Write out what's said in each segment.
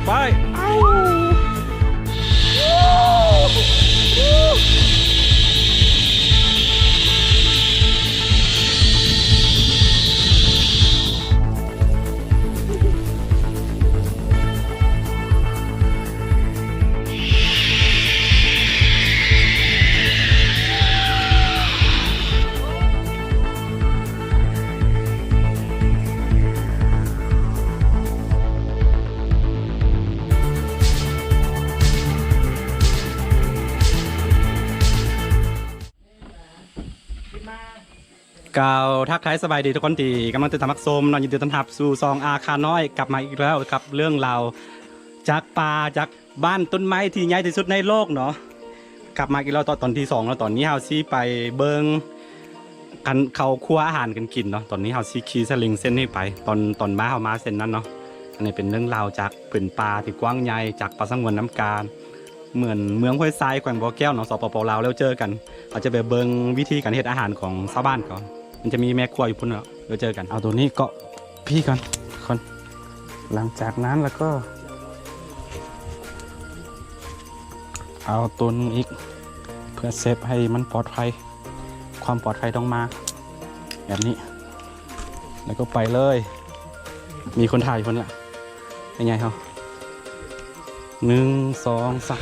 ไปกล่าวทักทายสบายดีทุกคนที่กำลังติดตามรับชมนอนยินดีต้อนรับสู่ซองอาคาน้อยกลับมาอีกแล้วครับเรื่องราวจากป่าจากบ้านต้นไม้ที่ใหญ่ที่สุดในโลกเนาะกลับมาอีกแล้วตอนที่2แล้วตอนนี้เฮาซีไปเบิงกันเขาครัวอาหารกันกินเนาะตอนนี้เฮาซีขี่สลิงเส้นนี้ไปตอนมาเฮามาเส้นนั้นเนาะอันนี้เป็นเรื่องราวจากผืนป่าที่กว้างใหญ่จากป่าสงวนน้ำการเหมือนเมืองห้วยทรายแขวงบ่อแก้วเนาะสปป.ลาวแล้วเจอกันเราจะไปเบิงวิธีการเฮ็ดอาหารของชาวบ้านเขามันจะมีแม่ครัวอยู่พุ่นเนาะเราเจอกันเอาตัวนี้ก็พี่กันคนหลังจากนั้นแล้วก็เอาตัวนึงอีกเพื่อเซฟให้มันปลอดภัยความปลอดภัยต้องมาแบบนี้แล้วก็ไปเลยมีคนถ่ายอยู่พุ่นละยังไงเขา1 2 3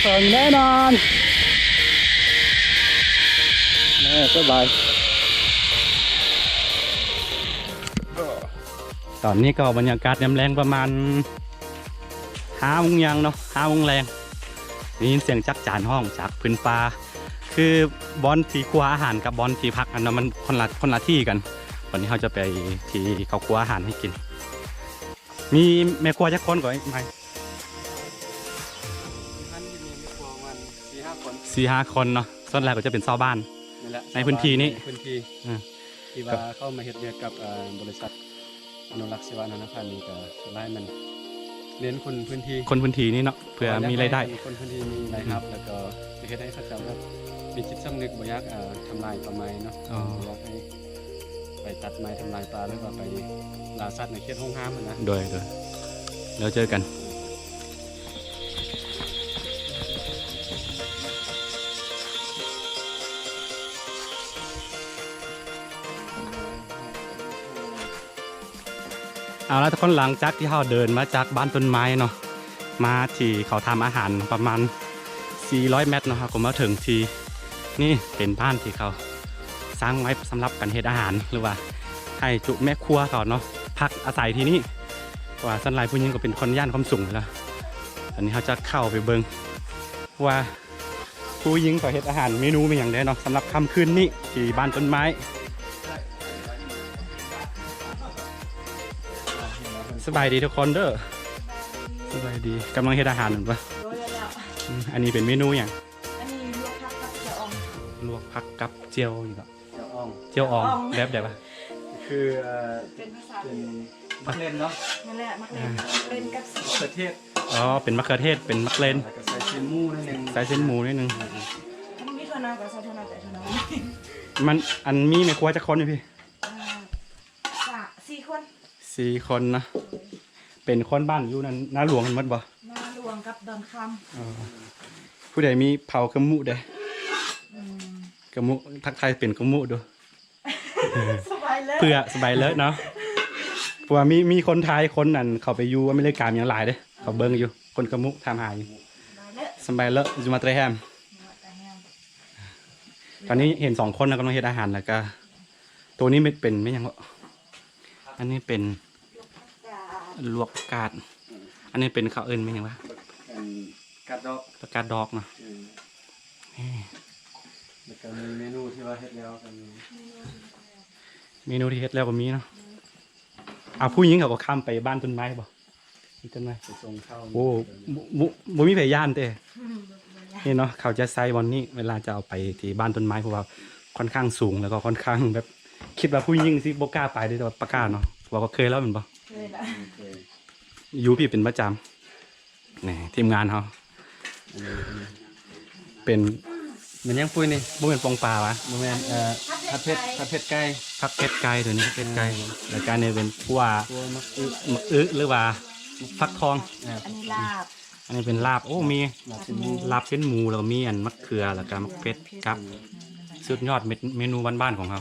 ถึงแน่นอนแน่สบายตอนนี้ก็บรรยากาศยามแรงประมาณ5 โมงยังเนาะ5 โมงแรงได้ยินเสียงจักจานห้องจากพื้นป่าคือบอนที่ครัวอาหารกับบอนที่พักอันนั้นมันคนละที่กันวันนี้เราจะไปที่เขาครัวอาหารให้กินมีแม่ครัวจักคนก่อนไหม4-5 คนเนาะส่วนแรกก็จะเป็นชาวบ้านในพื้นที่นี้ที่ว่าเข้ามาเฮ็ดเวียกกับบริษัทอนุรักษ์ชีวนานาพันธุ์นี่ก็สุดท้ายมันเน้นคนพื้นที่นี่เนาะเพื่อมีรายได้คนพื้นที่มีรายรับแล้วก็จะเฮ็ดให้เขาจำแบบมีจิตสำนึกบ่อยากทำลายป่าไม้เนาะอยากให้ไปตัดไม้ทำลายป่าหรือว่าไปล่าสัตว์ในเขตห้องห้ามนะโดยแล้วเจอกันเอาละทุกคนหลังจากที่เราเดินมาจากบ้านต้นไม้เนาะมาที่เขาทำอาหารประมาณ400 เมตรเนาะครับผมมาถึงที่นี่เป็นบ้านที่เขาสร้างไว้สำหรับการเฮ็ดอาหารหรือว่าให้จุแม่ครัวเขาเนาะพักอาศัยที่นี่ว่าสันลายผู้หญิงก็เป็นคนย่านความสูงแล้วอันนี้เขาจะเข้าไปเบิ่งว่าผู้หญิงเขาเฮ็ดอาหารเมนูเป็นอย่างไรเนาะสำหรับค่ำคืนนี้ที่บ้านต้นไม้สบายดีทุกคนเด้อสบายดีกำลังเฮ็ดอาหารหรือเปล่าอันนี้เป็นเมนูอย่างอันนี้ลวกผักกับเจียวอ่องลวกผักกับเจียวนี่ก็เจียวอ่องแบบไหนปะคือเป็นภาษาเป็นมะเขือเนาะนั่นแหละมะเขือเป็นกับมะเขือเทศอ๋อเป็นมะเขือเทศเป็นมะเขือใส่เส้นหมูนิดนึงใส่เส้นหมูนิดนึงมันมีถั่วเน่ากับใส่ถั่วเน่าแต่ถั่วเน่ามันอันมีแม่ครัวจะคนไหมพี่4 คนนะเป็นคนบ้านอยู่นั้นน้าหลวงมันมัดบ่น้าหลวงกับดอนคำผู้ใดมีเผากระมุเด้กระมุทักทายเป็นกระมุดูเพื่อสบายเลยเนาะเพราะว่ามีคนไทยคนนั้นเขาไปอยู่อเมริกาอย่างหลายเด้เขาเบิ่งอยู่คนกระมุทำหายสบายเลยอยู่มาเตรแฮมตอนนี้เห็น2 คนนะกำลังเฮ็ดอาหารแล้วก็ตัวนี้ไม่ยังอันนี้เป็นลวกกาดอันนี้เป็นข้าวเอิญไม่ยังวะกาดดอกประกาศดอกเนาะแล้วก็มีเมนูที่ว่าเฮ็ดแล้วกันเมนูที่เฮ็ดแล้วก็มีเนาะเอาผู้หญิงเขาก็ข้ามไปบ้านต้นไม้บ่ต้นไม้ไปส่งข้าวโอ้บ่มีพยานเต้นี่เนาะเขาจะใส่วันนี้เวลาจะเอาไปที่บ้านต้นไม้เพราะว่าค่อนข้างสูงแล้วก็ค่อนข้างแบบคิดว่าผู้หญิงสิบ่กล้าไปได้แต่ว่าประกาศเนาะว่าก็เคยแล้วเหมือนบ่เคยละอยู่พี่เป็นประจำนี่ทีมงานเขา เป็น มันยังปุ้ยนี่ บ่เป็นปองปลาวะ โมเมนผัดเผ็ดไก่ ผักเผ็ดไก่ตัวนี้เผ็ดไก่แล้วการนี้เป็นพั่ว ตัวมักอึ มะอึหรือว่าฟักทอง อันนี้ลาบ อันนี้เป็นลาบโอ้มี หลับเป็นหมู ลาบเส้นหมูแล้วก็มีอันมะเขือแล้วก็มะเขือครับสุดยอดเมนูบ้านๆของเขา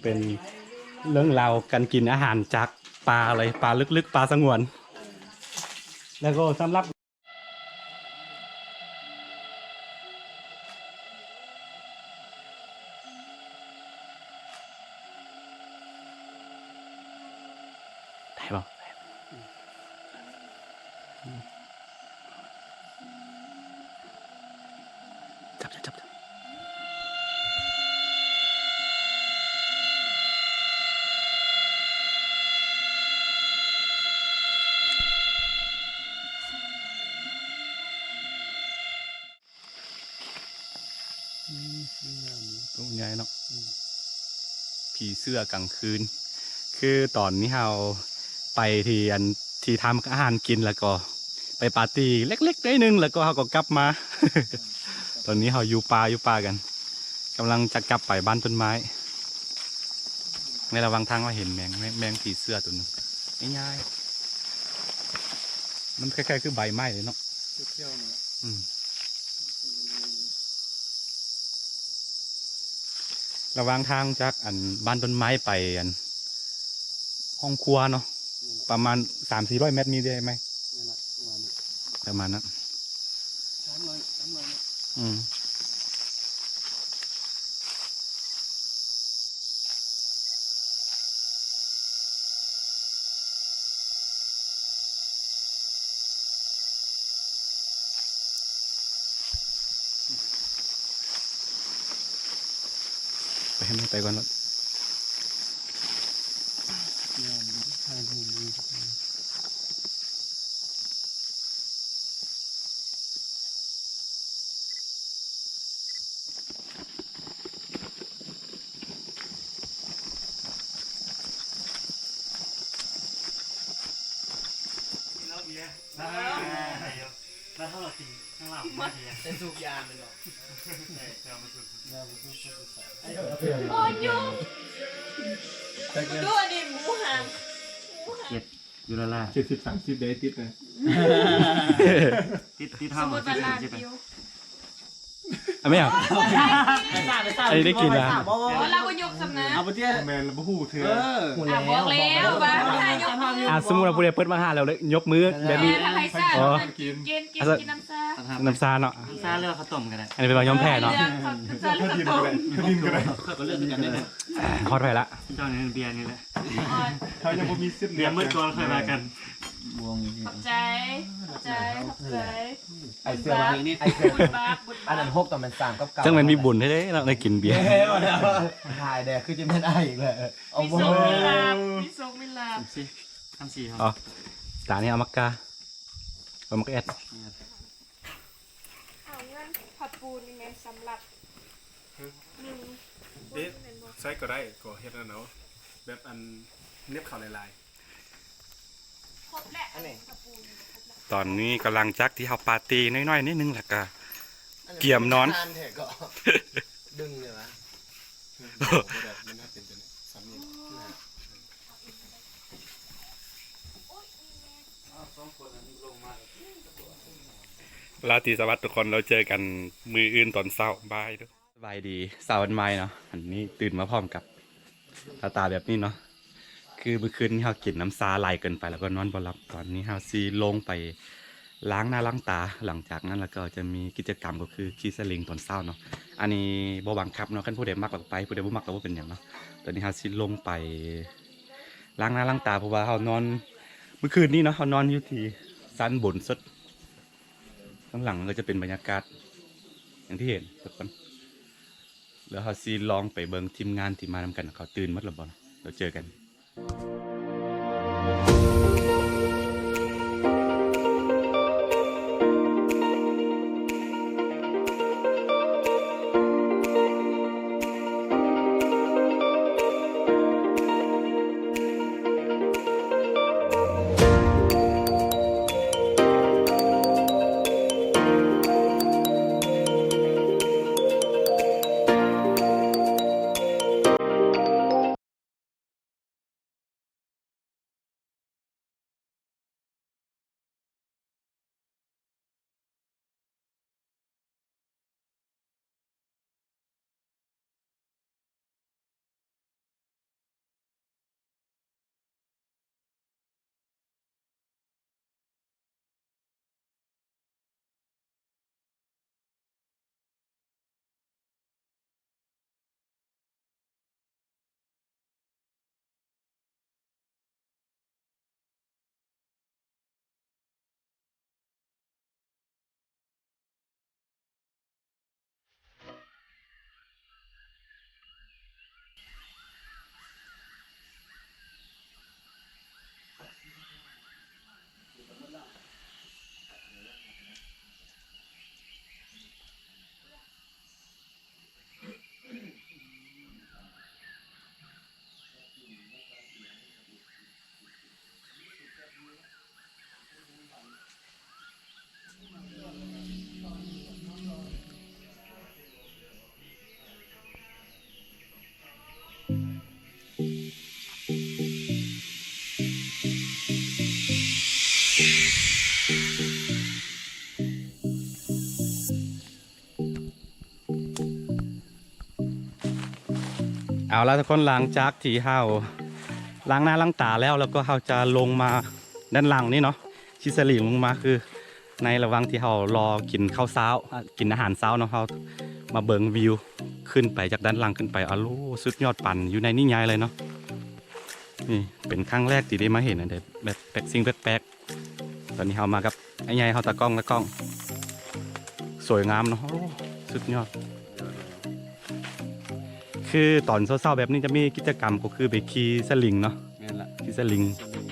เป็นเรื่องราวการกินอาหารจากปลาอะไรปลาลึกๆปลาสงวน แล้วก็สำหรับได้ป่ะจับตัวใหญ่เนาะผีเสื้อกลางคืน คือตอนนี้เราไปที่ทำอาหารกินแล้วก็ไปปาร์ตี้เล็กๆได้นึงแล้วก็เราก็กลับมา ตอนนี้เราอยู่ป่ากันกำลังจะกลับไปบ้านต้นไม้ในระหว่างทางเราเห็นแมงผีเสื้อตัวนึงง่ายๆมันคล้ายๆคือใบไม้เลยเนาะ เที่ยวเนี่ย อืมระหว่างทางจากบ้านต้นไม้ไปห้องครัวเนาะประมาณ300-400 เมตรมีได้ไหม นี่แหละวันนี้ ประมาณนั้น 300เนี่ย อืมไปให้มันไปก่อนแล้ว เนี่ยมันทางมุมนี้ เป็นสูบยาเลยหรอ โอ้ยยุ่งดูอันนี้หมูหัน อยู่ละล่ะ 70-30 เดย์ติดเลย ติด ส ห้าม มมติว่าลาบดิว ไม่เอา อันนี้ได้กินนะ โอ้เราก็ยกสำนัก เอาไปเที่ยว แมนแล้วบ่ฮู้เธอ บอกแล้วว่าถ้ายกมือ สมมติเราพูดเปิดมาหาเราเลยยกมือแบบนี้ ถ้าใครซ่า อ๋อ กินน้ำซ่า น้ำซาเนาะ ซาเลือกข้าวต้มกันได้ อันนี้เป็นเราย้อมแพ้เนาะ ซ่าเลือด กิน ต้ ก็ ม ได้กินก็ได้ ก็เลือกกันได้เลย ฮอตไปละ เจ้านี่เบียร์นี่แหละ เขายังบ่มีสิทธิ์ เบียร์มืดก่อนค่อยมากันบวง ขอบใจขอบใจ ไอเสื้อมานี่ไอเสื้อ บุญบาปบุญ อัน บา นั้ ป นหกต่อมัน3กับ9 จังมันมีบุญให้ได้เราได้กินเบียร์ ถ่ายแดกคือจะเป็นไออีกเลยเอา มี บ่ โซมิลาบมีโซมิลาบ ทำสี่ครับ อ๋อจานนี้เอามักกาเอามักแอด เอาเงินผัดปูนี่แม่สำหรับหนึ่ง เด็ดใช้ก็ได้ก็เฮ็ดอันเนาะแบบอันเน็บเข้าหลาย ครบและอันนี้ผัดปูนี่ ตอนนี้กำลังจักที่เฮาปาร์ตี้น้อยๆนิดนึงแหละก็เกี่ยมนอน เถอะก็ดึงเลยวะ ๆบ่ได้มันน่าเป็นจังได๋ซ้ำนี่ ราตรีสวัสดิ์ทุกคนเราเจอกันมืออื่นตอนเช้าบายด้วยสบายดีสาววันใหม่เนาะอันนี้ตื่นมาพร้อมกับตาแบบนี้เนาะคือเมื่อคืนนี้เรากินน้ำซาไหลเกินไปแล้วก็นอนบ่หลับตอนนี้เราซีลงไปล้างหน้าล้างตาหลังจากนั้นแล้วก็จะมีกิจกรรมก็คือขี่สลิงตอนเช้าเนาะอันนี้บ่บังคับเนาะคันผู้ใดมักก็ไปผู้ใดบ่มักก็บ่เป็นหยังเนาะตอนนี้เราซีลงไปล้างหน้าล้างตาเพราะว่าเรานอนเมื่อคืนนี้เนาะเรานอนอยู่ที่ชั้นบนสุด ข้างหลังก็จะเป็นบรรยากาศอย่างที่เห็นทุกคนแล้วเขาซีลองไปเบิงทีมงานที่มานำกันเขาตื่นมัดละบอลเราเจอกัน เอาละทุกคนหลังจากที่เฮาล้างหน้าล้างตาแล้วก็เฮาจะลงมาด้านหลังนี่เนาะชิสลีลงมาคือในระหว่างที่เฮารอกินข้าวเช้ากินอาหารเช้าเนาะเฮามาเบิ่งวิวขึ้นไปจากด้านหลังขึ้นไปอ้าวสุดยอดปั่นอยู่ในนี่ใหญ่เลยเนาะนี่เป็นครั้งแรกที่ได้มาเห็นอะไรแบบแปลกสิ่งแปลกๆตอนนี้เฮามากับไอ้ใหญ่เฮาตากล้องสวยงามเนาะสุดยอดคือตอนเช้าๆแบบนี้จะมีกิจกรรมก็คือไปขี่สลิงเนาะ แม่นละ ขี่สลิง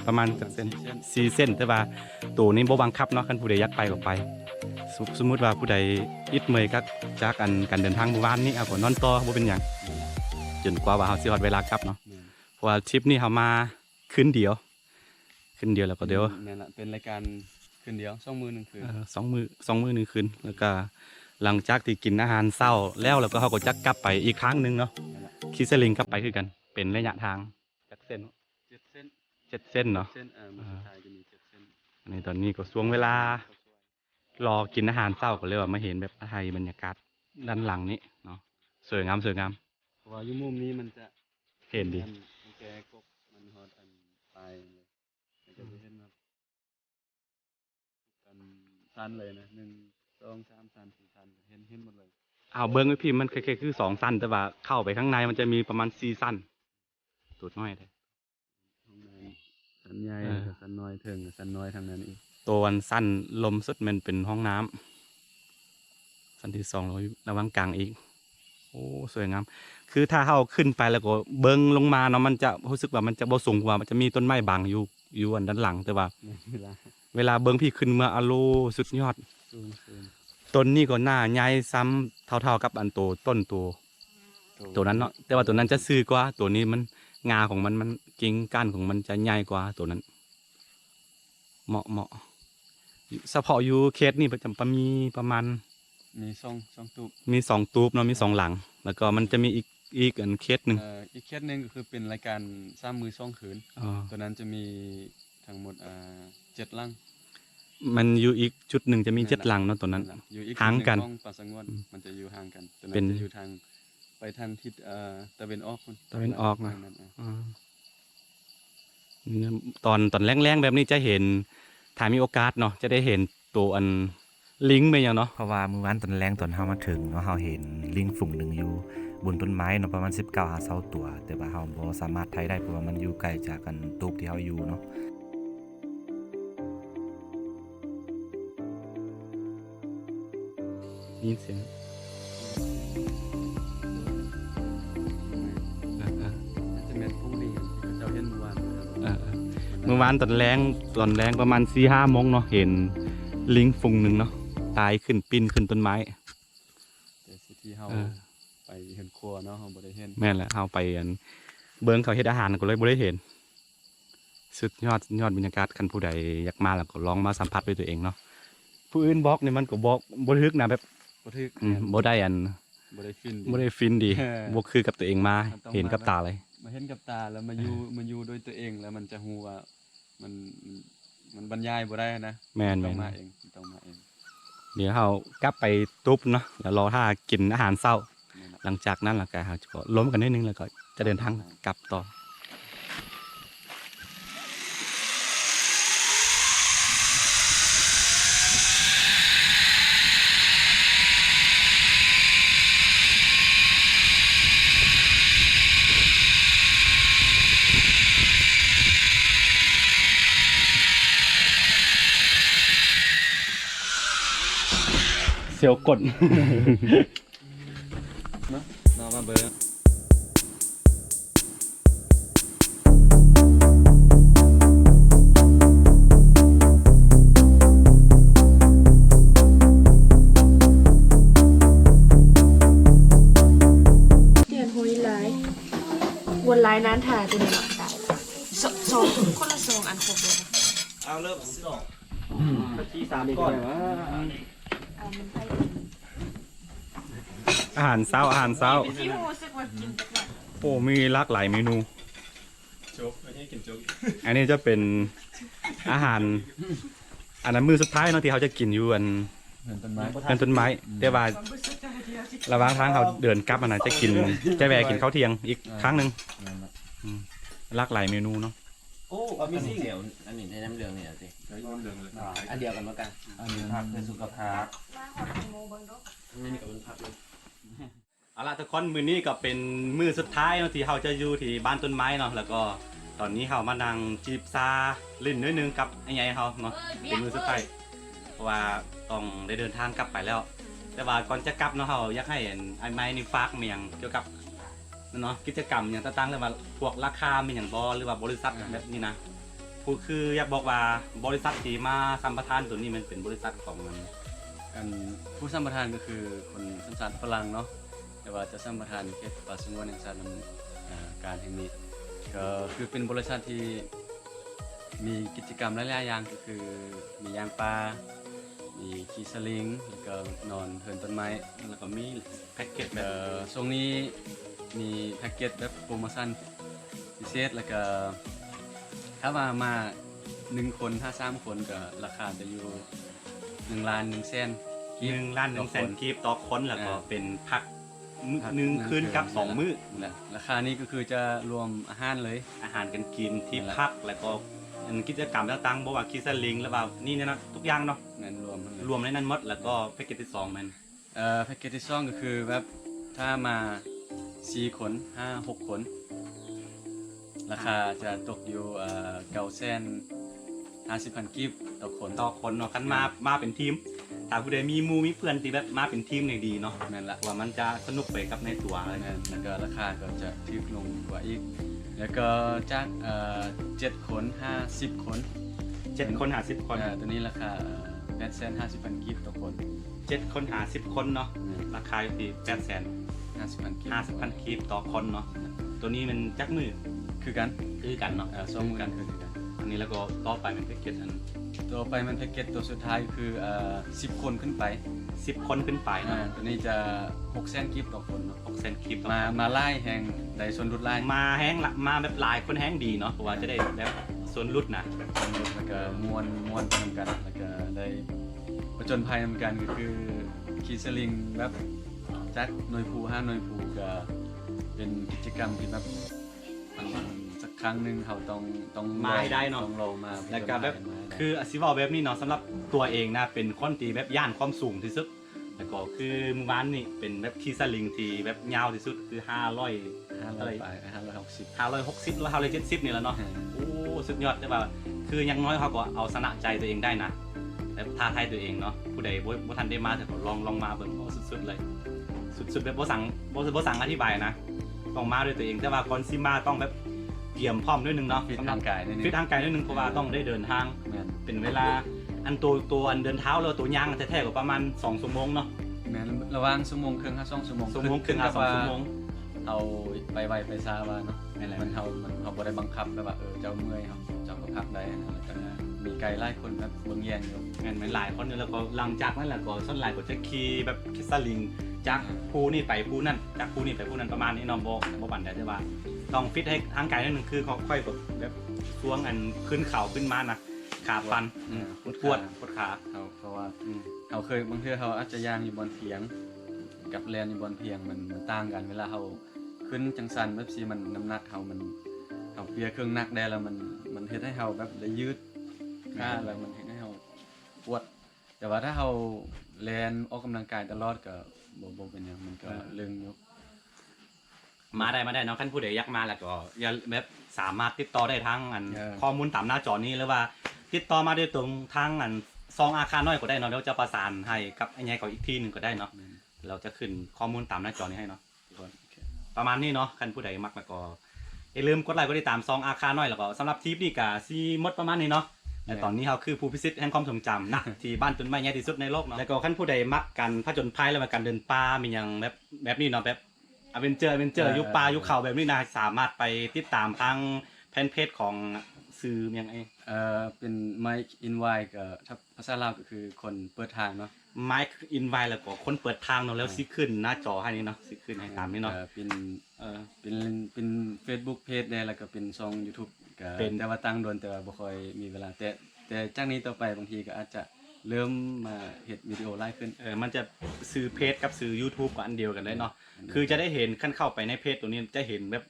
ประมาณจากเส้น 4 4 เส้นแต่ว่าตัวนี้บ่บังคับเนาะคันผู้ใดอยากไปก็ไปสมมุติว่าผู้ใดอิดเมอยก็จากการเดินทางเมื่อวานนี้เอาก็นอนต่อบ่เป็นหยังจนกว่าว่าเฮาสิฮอดเวลากลับเนาะเพราะว่าทริปนี้เฮามาคืนเดียวแล้วก็เดี๋ยว แม่นละเป็นรายการคืนเดียว2 มื้อ1 คืน สองมื้อ1 คืนแล้วก็หลังจากที่กินอาหารเช้าแล้วก็เฮาก็จะกลับไปอีกครั้งหนึงเนาะขี่สลิงกลับไปคือกันเป็นระยะทางจักเส้น 7 เส้น 7 เส้นเนาะ เส้นมื้อสุดท้ายจะมี7 เส้น ในตอนนี้ก็ช่วงเวลารอกินอาหารเช้าก็เลยว่ามาเห็นแบบไทยบรรยากาศด้านหลังนี้เนาะสวยงาม เพราะว่าอยู่มุมนี้มันจะ เห็นดี มันแกกบมันฮอดปลายเลยมันจะเห็นแบบกันสั้นเลยนะ1 2 3 4 สั้นเห็นหมดเลย อ้าวเบิ้งไว้พี่มันแค่คือ2 สั้นแต่ว่าเข้าไปข้างในมันจะมีประมาณ4 สั้นตัวน้อยเลย ข้างในสันใหญ่กับสันน้อยเถิงกับสันน้อยทางนั้นอีก ตัววันสั้นลมสุดมันเป็นห้องน้ำสั้นที่2เราระวังกลางอีกโอ้สวยงามคือถ้าเข้าขึ้นไปแล้วก็เบิ้งลงมาเนาะมันจะรู้สึกว่ามันจะบ่สูงกว่ามันจะมีต้นไม้บังอยู่อันด้านหลังแต่ว่า เวลาเบิ้งพี่ขึ้นเมื่อสุดยอด สูง ต้นนี้ก็หน้าใหญ่ซ้ำเท่าๆกับอันต้นตัวนั้นเนาะแต่ว่าตัวนั้นจะซื่อกว่าตัวนี้มันงาของมันกิ่งก้านของมันจะใหญ่กว่าตัวนั้นเหมาะเฉพาะอยู่เคสนี่มีประมาณ มี2 ตูบ มี2 ตูบเนาะมี2 หลัง แล้วก็มันจะมีอีกอันเคสหนึ่ง อีกเคสหนึ่งก็คือเป็นรายการ3 มื้อ2 คืน อ๋อ ตัวนั้นจะมีทั้งหมด7 ลัง มันอยู่อีกจุดหนึ่งจะมี7 หลังเนาะตัวนั้น อยู่อีก ห่างกัน ของป่าสงวนมันจะอยู่ห่างกันตัว เป็ นั้น นจะอยู่ทางไปทางทิศตะวันออกพุ่น ตะวันออกนะ ทางนั้น อ๋อตอนแรงๆแบบนี้จะเห็นถ้ามีโอกาสเนาะจะได้เห็นตัวอันลิงไปอย่างเนาะเพราะว่ามื้อวานตอนแรงตอนเฮามาถึงเนาะเฮาเห็นลิงฝูงหนึ่งอยู่บนต้นไม้เนาะประมาณ19-20 ตัว แต่ว่าเฮาบ่สามารถไทยได้เพราะว่ามันอยู่ไกลจากกันตูบที่เฮาอยู่เนาะยินเสียง จะเป็นพวกลิงที่เจ้าเห็นเมื่อวานนะครับ เมื่อวานตอนแรงประมาณ4-5 โมงเนาะเห็นลิงฝูงหนึ่งเนาะตายขึ้นปีนขึ้นต้นไม้ แต่สิที่เฮาไปเห็นครัวเนาะเฮาบ่ได้เห็น แม่นแหละเอาไปอันเบิ้งเขาเฮ็ดอาหารก็เลยบ่ได้เห็นสุดยอดบรรยากาศคันผู้ใดอยากมาแล้วก็ลองมาสัมผัสด้วยตัวเองเนาะผู้อื่นบอกนี่มันก็บอกบ่ทึกนะแบบ บ่ทึก บ่ได้บ่ได้ฟิน บ่ได้ฟินดี เออ บ่คือกับตัวเองมา มันต้อง เห็นกับ มา ตาเลย มาเห็นกับตาแล้วมาอยู่ด้วยตัวเองแล้วมันจะฮู้ว่ามันบรรยายบ่ได้นะ แม่น ต้องมาเองต้องมาเอง เดี๋ยวเฮากลับไปตุ๊บเนาะเดี๋ยวรอถ้ากินอาหารเช้า นั่นน่ะ หลังจากนั้นแล้วก็เฮาจะก็ล้มกันนิดนึงแล้วก็จะเดินทางกลับต่อเสียวกด รอมาเบิ่ง เดือนหวยหลายวนหลายนานถ่าตัวนี้เนาะสองคนละ2 อันครบเลยนะ เอาเริ่มที่3ก่อนอาหารเช้า ที่รู้สึกว่ากินจักวัน โอ้มีหลากหลายเมนู โจ๊กไม่ให้กินโจ๊ก อันนี้จะเป็นอาหาร อันนั้นมื้อสุดท้ายเนาะที่เขาจะกินอยู่อัน เห็นต้นไม้ เป็นต้นไม้แต่ว่า ระหว่างทางเขาเดินกลับมานะจะกินจะแวะกินข้าวเที่ยงอีกครั้งหนึ่งหลากหลายเมนูเนาะ โอ้มีสิ่งเดียวอันนี้ในน้ำเหลืองเนี่ยสิ แล้วน้ำเหลืองเลย อันเดียวกันเหมือนกันอันนี้ผักเพื่อสุขภาพ นี่กับมันพักเลย เอาล่ะทุกคนมื้อนี้ก็เป็นมื้อสุดท้ายเนาะที่เราจะอยู่ที่บ้านต้นไม้เนาะแล้วก็ตอนนี้เรามานั่งจีบซาลิ้นน้อยนึงกับไอ้ใหญ่เขาเนาะเป็นมื้อสุดท้ายเพราะว่าต้องได้เดินทางกลับไปแล้ว แต่ว่าก่อนจะกลับเนาะเราอยากให้ไอ้ไม้นี่ฝากเมียงเกี่ยวกับเนาะกิจกรรมอย่างต่างๆเลยว่าพวกราคาเป็นอย่างบ่หรือว่าบริษัทแบบนี้นะผู้คืออยากบอกว่าบริษัทที่มาสัมปทานตัวนี้มันเป็นบริษัทของมัน ผู้สัมปทานก็คือคนสัญชาติฝรั่งเนาะแต่ว่าจะสัมปทานเขตป่าสงวนแห่งชาติการแห่งนี้ก็คือเป็นบริษัทที่มีกิจกรรมหลายๆอย่างก็คือมียางปลามีขี่สลิงแล้วก็นอนเทินต้นไม้ แล้วก็มีแพ็กเกจแบบ ช่วงนี้มีแพ็กเกจแบบโปรโมชั่นพิเศษแล้วก็ถ้ามา1 คนถ้า3 คนก็ราคาจะอยู่1,100,000 1,100,000 กีบต่อคนแล้วก็เป็นพัก1 คืนกับ 2 มื้อ และราคานี้ก็คือจะรวมอาหารเลย อาหารกันกินที่ นั่นแหละ พักแล้วก็กิจกรรมต่างๆบ่ว่าคิสลิงหรือว่านี่เนี่ยนะทุกอย่างเนาะ นั่นรวมทั้งหมด รวมในนั้นหมดแล้วก็แพ็กเกจที่2มัน แพ็กเกจที่2ก็คือแบบถ้ามา4 คน5 6 คน ราคาจะตกอยู่950,000 กีบต่อคน ต่อคนเนาะคันมาเป็นทีมถ้าผู้ใดมีหมู่มีเพื่อนที่แบบมาเป็นทีมเนี่ยดีเนาะ นั่นละ ว่ามันจะสนุกไปกับในตัวอะไร นั่นแล้วก็ราคาก็จะถูกลงกว่าอีก แล้วก็จาก7 คน50 คน 7 คน50 คน ตัวนี้ราคา850,000 กีบต่อคน 7 คน50 คนเนาะราคาอยู่ที่850,000 50,000 กีบ ต่อคนเนาะตัวนี้มันจักมือ คือกัน คือกันเนาะ สองมือกันคือกัน อันนี้แล้วก็ต่อไปเป็นแพ็กเกจอัน ตัวไปมันแพ็กเกจตัวสุดท้ายคือ10 คนขึ้นไป 10 คนขึ้นไปเนาะ ตัวนี้จะ600,000 กีบต่อคนเนาะ 600,000 กีบต่อ มาไล่แหงในส่วนลดไล่ มาแห้งละมาแบบหลายคนแห้งดีเนาะเพราะว่าจะได้แบบส่วนลดนะ แล้วก็มวนไปนำกันแล้วก็ได้ประจนภัยนำกันก็คือขี่สลิงแบบจักหน่วยภู5 หน่วยภูก็เป็นกิจกรรมที่แบบสักครั้งหนึ่งเขาต้อง มาให้ได้เนาะ ต้องลงมา แล้วก็แบบ มาให้ได้ คืออาซิวอลแบบนี้เนาะสำหรับตัวเองนะเป็นคนตีแบบย่านความสูงที่สุดแล้วก็คือเมื่อวานนี่เป็นแบบขี่สลิงที่แบบยาวที่สุดคือ500 ไป560 560หรือ570นี่แหละเนาะโอ้สุดยอดแต่ว่าคืออยังน้อยเขาก็เอาชนะใจตัวเองได้นะแบบท้าทายตัวเองเนาะผู้ใดบ่ทันได้มาแต่ก็ลองมาเบิ่งโอ้สุดๆเลยสุดๆแบบบ่สั่งอธิบายนะต้องมาด้วยตัวเองแต่ว่าก่อนสิมาต้องแบบเตรียมพร้อมด้วยนึงเนาะ ฟิตร่างกายนิดนึง ฟิตทางกายนิดนึงเพราะว่าต้องได้เดินทาง แม่น เป็นเวลาอันตัวอันเดินเท้าแล้วตัวย่างแท้ๆก็ประมาณ2 ชั่วโมงเนาะ แม่นระหว่างชั่วโมงครึ่ง2 ชั่วโมง ชั่วโมงครึ่ง กับ 2 ชั่วโมง เอาไปไวไปซาว่าเนาะ นั่นแหละ มันเขาบ่ได้บังคับแบบว่าเจ้าเมื่อยเจ้าก็พักได้นะแล้วก็มีไกด์ไล่คนแบบเบิ่งแยงอยู่ แม่นหลายคนแล้วก็หลังจากนั้นแหละก็ส่วนหลายก็จะขี่แบบขี่สลิงจากภูนี่ไปภูนั่นจากภูนี่ไปภูนั่นประมาณนี้เนาะบ่บันได้แต่ว่าต้องฟิตให้ทางกายนิดนึงคือเขาค่อยแบบช่วงอันขึ้นเขาขึ้นมานะขาฟันปวดขา เขาเพราะว่าเขาเคยบางทีเขาอาจจะย่างอยู่บนเพียง กับแลนอยู่บนเพียงมันต่างกันเวลาเขาขึ้นจังสันแบบซีมันน้ำหนักเขาเปียเครื่องหนักได้แล้วมันเฮ็ดให้เขาแบบได้ยืดขาแล้วมันเฮ็ดให้เขาปวด แต่ว่าถ้าเขาแลนออกกำลังกายตลอดก็บ่เป็นหยังมันก็เรื่องอยู่ มาได้เนาะขั้นผู้ใดอยากมาแล้วก็อย่าแบบสามารถติดต่อได้ทั้งอันข้อมูลตามหน้าจอนี้หรือว่าติดต่อมาด้วยตรงทางอันซองอาคารน้อยก็ได้เนาะเดี๋ยวจะประสานให้กับไอ้ใหญ่ก็อีกทีหนึงก็ได้เนาะเราจะขึ้นข้อมูลตามหน้าจอนี้ให้เนาะประมาณนี้เนาะขั้นผู้ใดมักแล้วก็อย่าลืมกดไลค์กดติดตามซองอาคารน้อยแล้วก็สำหรับทริปนี้ก็สิหมดประมาณนี้เนาะแต่ตอนนี้เราคือผู้พิชิตแห่งความทรงจำนะที่บ้านต้นไม้ใหญ่ที่สุดในโลกเนาะแล้วก็ขั้นผู้ใดมักกันผจญภัยแล้วมาการเดินป่ามีอย่างแบบนี้เนาะแบบอเวนเจอร์ยุคป่ายุคเขาแบบนี้นะสามารถไปติดตามทางแฟนเพจของสื่ออย่างไอ เป็นไมค์อินไวก็ถ้าภาษาลาวก็คือคนเปิดทางเนาะ ไมค์อินไวแล้วก็คนเปิดทางเนาะแล้วสิขึ้นหน้าจอให้นี่เนาะสิขึ้นให้ตามนี่เนาะ เป็น Facebook Page ได้แล้วก็เป็นช่อง YouTube ก็ เป็น แต่ว่าตั้งโดนแต่ว่าบ่ค่อยมีเวลาแต่จากนี้ต่อไปบางทีก็อาจจะ เริ่มมาเฮ็ดวิดีโอไลฟ์ขึ้น มันจะซื้อเพจกับซื้อ YouTube ก็อันเดียวกันเลยเนาะคือจะได้เห็นขั้นเข้าไปในเพจตัวนี้จะเห็นแบบ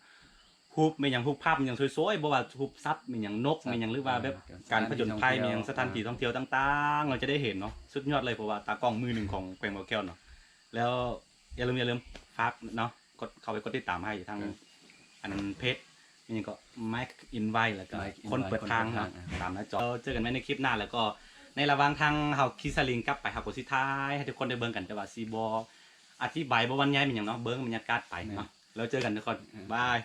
รูปมีอย่างรูปภาพมีอย่างสวยๆบ่ว่ารูปสัตว์มีอย่างนกมีอย่างหรือว่าแบบการผจญภัยมีอย่างสถานที่ท่องเที่ยวต่างๆเราจะได้เห็นเนาะสุดยอดเลยเพราะว่าตากล้องมือหนึ่งของแปงโมแก้วเนาะแล้วอย่าลืมฝากเนาะกดเข้าไปกดติดตามให้ทางอันนั้นเพจนี่ก็ Mike Invite แล้วก็คนเปิดทางเนาะตามหน้าจอเจอกันในคลิปหน้าแล้วก็ในระหว่างทางเฮาคิสลิงกลับไปเฮาก็สิท้ายให้ทุกคนได้เบิ่งกันแต่ว่าซีบ่อธิบายบ่บรรยายเป็นหยังเนาะเบิ่งบรรยากาศไปเนาะแล้วเจอกันทุกคนบาย